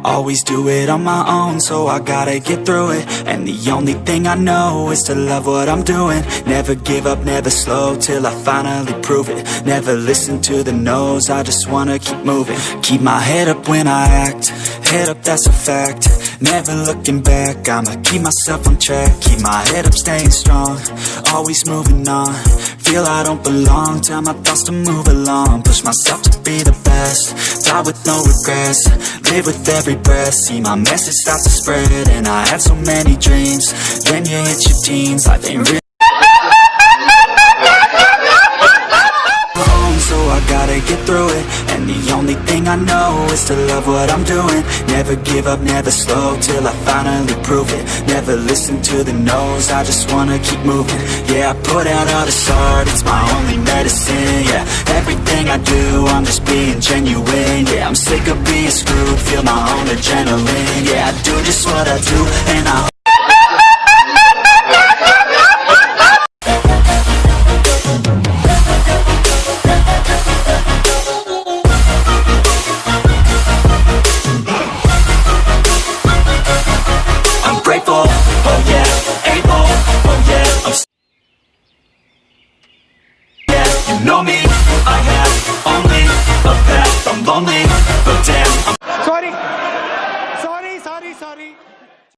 Always do it on my own, so I gotta get through it. And the only thing I know is to love what I'm doing. Never give up, never slow, till I finally prove it. Never listen to the no's, I just wanna keep moving. Keep my head up when I act, head up, that's a fact. Never looking back, I'ma keep myself on track. Keep my head up, staying strong, always moving on. Feel I don't belong, tell my thoughts to move along. Push myself to be the best, die with no regrets. Live with every breath, see my message start to spread. And I had so many dreams, then you hit your teens. Life ain't real, so I gotta get through it. And the only thing I know is to love what I'm doing. Never give up, never slow, till I finally prove it. Never listen to the no's, I just wanna keep moving. Yeah, I put out all this art, it's my only medicine. Yeah, everything I do, I'm just being genuine. Yeah, I'm sick of being screwed, feel my own adrenaline. Yeah, I do just what I do, and I grateful, oh yeah, able, oh yeah, yeah, you know me, I have only a path, I'm lonely, but damn, I'm sorry.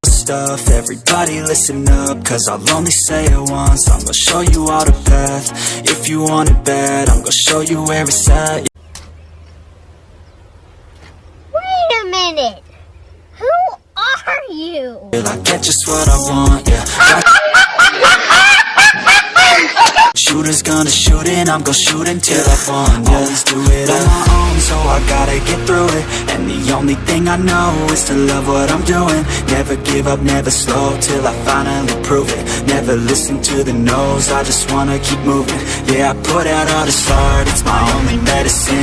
Stuff, everybody listen up, cause I'll only say it once. I'm gonna show you all the path, if you want it bad, I'm gonna show you where it's at. Wait a minute, who are you? I get just what I want, yeah. Shooters gonna shoot and I'm gonna shoot until I won, yeah. Always do it on my own, so I gotta get through it. And the only thing I know is to love what I'm doing. Never give up, never slow, till I finally prove it. Never listen to the no's, I just wanna keep moving. Yeah, I put out all this art, it's my only medicine.